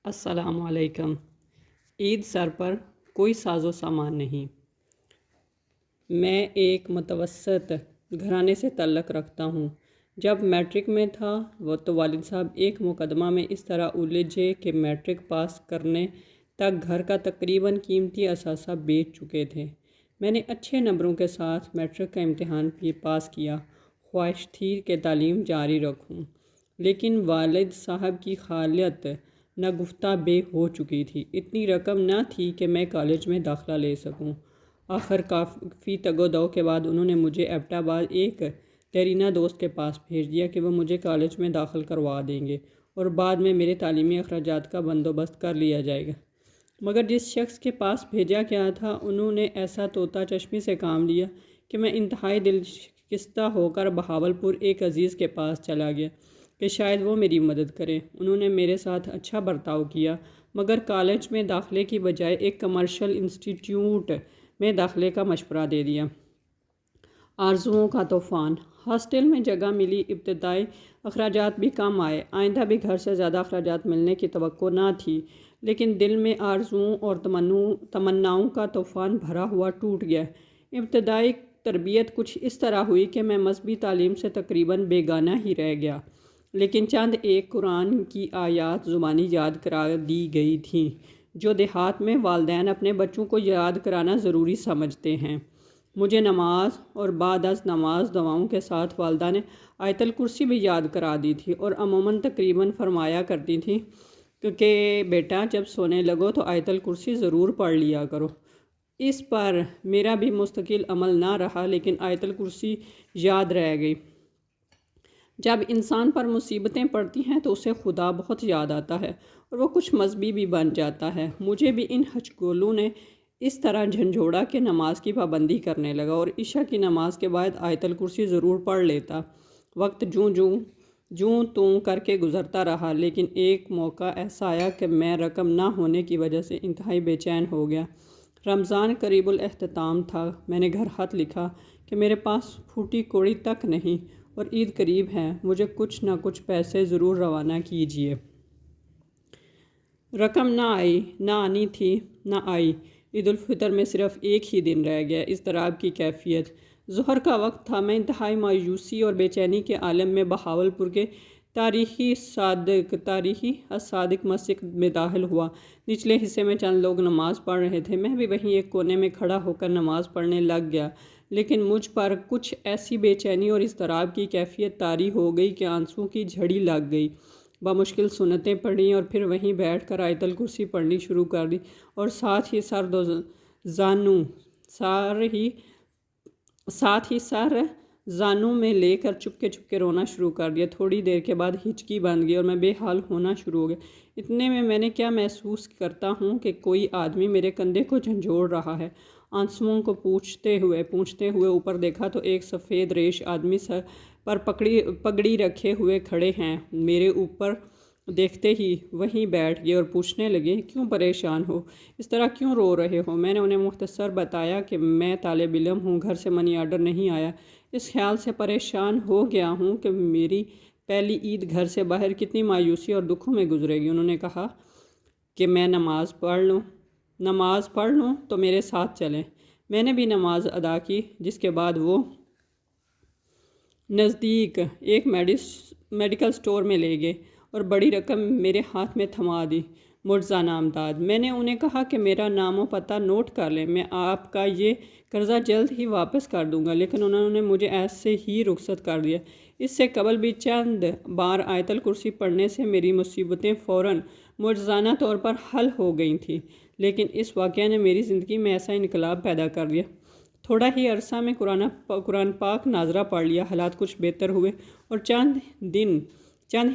السلام علیکم۔ عید سر پر کوئی ساز و سامان نہیں۔ میں ایک متوسط گھرانے سے تعلق رکھتا ہوں۔ جب میٹرک میں تھا تو والد صاحب ایک مقدمہ میں اس طرح الجھے کہ میٹرک پاس کرنے تک گھر کا تقریباً قیمتی اثاثہ بیچ چکے تھے۔ میں نے اچھے نمبروں کے ساتھ میٹرک کا امتحان بھی پاس کیا۔ خواہش تھی کہ تعلیم جاری رکھوں، لیکن والد صاحب کی حالت نگفتہ بے ہو چکی تھی۔ اتنی رقم نہ تھی کہ میں کالج میں داخلہ لے سکوں۔ آخر کافی تگ و دو کے بعد انہوں نے مجھے ایبٹ آباد ایک دیرینہ دوست کے پاس بھیج دیا کہ وہ مجھے کالج میں داخل کروا دیں گے اور بعد میں میرے تعلیمی اخراجات کا بندوبست کر لیا جائے گا۔ مگر جس شخص کے پاس بھیجا گیا تھا انہوں نے ایسا طوطا چشمی سے کام لیا کہ میں انتہائی دل شکستہ ہو کر بہاولپور ایک عزیز کے پاس چلا گیا کہ شاید وہ میری مدد کرے۔ انہوں نے میرے ساتھ اچھا برتاؤ کیا، مگر کالج میں داخلے کی بجائے ایک کمرشل انسٹیٹیوٹ میں داخلے کا مشورہ دے دیا۔ آرزوؤں کا طوفان۔ ہاسٹل میں جگہ ملی، ابتدائی اخراجات بھی کم آئے، آئندہ بھی گھر سے زیادہ اخراجات ملنے کی توقع نہ تھی، لیکن دل میں آرزوؤں اور تمناؤں کا طوفان بھرا ہوا ٹوٹ گیا۔ ابتدائی تربیت کچھ اس طرح ہوئی کہ میں مذہبی تعلیم سے تقریباً بیگانہ ہی رہ گیا، لیکن چند ایک قرآن کی آیات زبانی یاد کرا دی گئی تھیں، جو دیہات میں والدین اپنے بچوں کو یاد کرانا ضروری سمجھتے ہیں۔ مجھے نماز اور بعد از نماز دعاؤں کے ساتھ والدہ نے آیت الکرسی بھی یاد کرا دی تھی اور عموماً تقریباً فرمایا کرتی تھیں کہ بیٹا جب سونے لگو تو آیت الکرسی ضرور پڑھ لیا کرو۔ اس پر میرا بھی مستقل عمل نہ رہا، لیکن آیت الکرسی یاد رہ گئی۔ جب انسان پر مصیبتیں پڑتی ہیں تو اسے خدا بہت یاد آتا ہے اور وہ کچھ مذہبی بھی بن جاتا ہے۔ مجھے بھی ان ہچکولوں نے اس طرح جھنجھوڑا کہ نماز کی پابندی کرنے لگا اور عشاء کی نماز کے بعد آیت الکرسی ضرور پڑھ لیتا۔ وقت جوں توں کر کے گزرتا رہا، لیکن ایک موقع ایسا آیا کہ میں رقم نہ ہونے کی وجہ سے انتہائی بے چین ہو گیا۔ رمضان قریب الاختتام تھا۔ میں نے گھر خط لکھا کہ میرے پاس پھوٹی کوڑی تک نہیں اور عید قریب ہے، مجھے کچھ نہ کچھ پیسے ضرور روانہ کیجیے۔ رقم نہ آئی، نہ آنی تھی، نہ آئی۔ عید الفطر میں صرف ایک ہی دن رہ گیا۔ اضطراب کی کیفیت۔ ظہر کا وقت تھا۔ میں انتہائی مایوسی اور بے چینی کے عالم میں بہاولپور کے تاریخی الصادق مسجد میں داخل ہوا۔ نچلے حصے میں چند لوگ نماز پڑھ رہے تھے، میں بھی وہیں ایک کونے میں کھڑا ہو کر نماز پڑھنے لگ گیا، لیکن مجھ پر کچھ ایسی بے چینی اور اضطراب کی کیفیت طاری ہو گئی کہ آنسوؤں کی جھڑی لگ گئی۔ بمشکل سنتیں پڑھیں اور پھر وہیں بیٹھ کر آیت الکرسی پڑھنی شروع کر دی اور ساتھ ہی سر زانوں میں لے کر چپکے رونا شروع کر دیا۔ تھوڑی دیر کے بعد ہچکی بند گئی اور میں بے حال ہونا شروع ہو گیا۔ اتنے میں نے کیا محسوس کرتا ہوں کہ کوئی آدمی میرے کندھے کو جھنجھوڑ رہا ہے۔ آنسوؤں کو پونچھتے ہوئے اوپر دیکھا تو ایک سفید ریش آدمی سر پر پگڑی رکھے ہوئے کھڑے ہیں۔ میرے اوپر دیکھتے ہی وہیں بیٹھ گئے اور پوچھنے لگے، کیوں پریشان ہو؟ اس طرح کیوں رو رہے ہو؟ میں نے انہیں مختصر بتایا کہ میں طالب علم ہوں، گھر سے منی آرڈر نہیں آیا، اس خیال سے پریشان ہو گیا ہوں کہ میری پہلی عید گھر سے باہر کتنی مایوسی اور دکھوں میں گزرے گی۔ انہوں نے کہا کہ میں نماز پڑھ لوں تو میرے ساتھ چلیں۔ میں نے بھی نماز ادا کی، جس کے بعد وہ نزدیک ایک میڈیکل سٹور میں لے گئے اور بڑی رقم میرے ہاتھ میں تھما دی۔ مرزا نامداد۔ میں نے انہیں کہا کہ میرا نام و پتہ نوٹ کر لیں، میں آپ کا یہ قرضہ جلد ہی واپس کر دوں گا، لیکن انہوں نے مجھے ایسے ہی رخصت کر دیا۔ اس سے قبل بھی چند بار آیت الکرسی پڑھنے سے میری مصیبتیں فوراً معجزانہ طور پر حل ہو گئی تھیں، لیکن اس واقعہ نے میری زندگی میں ایسا انقلاب پیدا کر دیا۔ تھوڑا ہی عرصہ میں قرآن پاک ناظرہ پڑھ لیا، حالات کچھ بہتر ہوئے اور چند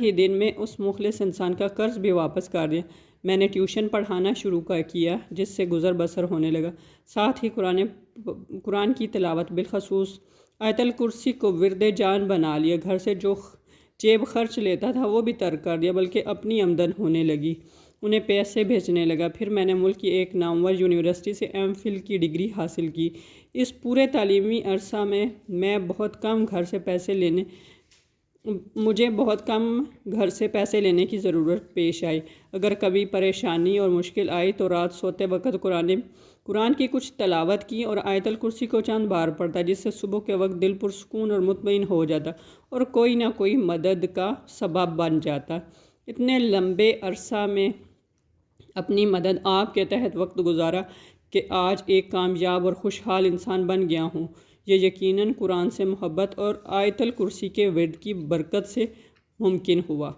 ہی دن میں اس مخلص انسان کا قرض بھی واپس کر دیا۔ میں نے ٹیوشن پڑھانا شروع کیا، جس سے گزر بسر ہونے لگا۔ ساتھ ہی قرآن کی تلاوت، بالخصوص آیت الکرسی کو ورد جان بنا لیا۔ گھر سے جو جیب خرچ لیتا تھا وہ بھی ترک کر دیا، بلکہ اپنی آمدن ہونے لگی، انہیں پیسے بھیجنے لگا۔ پھر میں نے ملک کی ایک نامور یونیورسٹی سے ایم فل کی ڈگری حاصل کی۔ اس پورے تعلیمی عرصہ میں بہت کم گھر سے پیسے مجھے بہت کم گھر سے پیسے لینے کی ضرورت پیش آئی۔ اگر کبھی پریشانی اور مشکل آئی تو رات سوتے وقت قرآن کی کچھ تلاوت کی اور آیت الکرسی کو چند بار پڑھتا، جس سے صبح کے وقت دل پرسکون اور مطمئن ہو جاتا اور کوئی نہ کوئی مدد کا سبب بن جاتا۔ اتنے لمبے عرصہ میں اپنی مدد آپ کے تحت وقت گزارا کہ آج ایک کامیاب اور خوشحال انسان بن گیا ہوں۔ یہ یقیناً قرآن سے محبت اور آیت الکرسی کے ورد کی برکت سے ممکن ہوا۔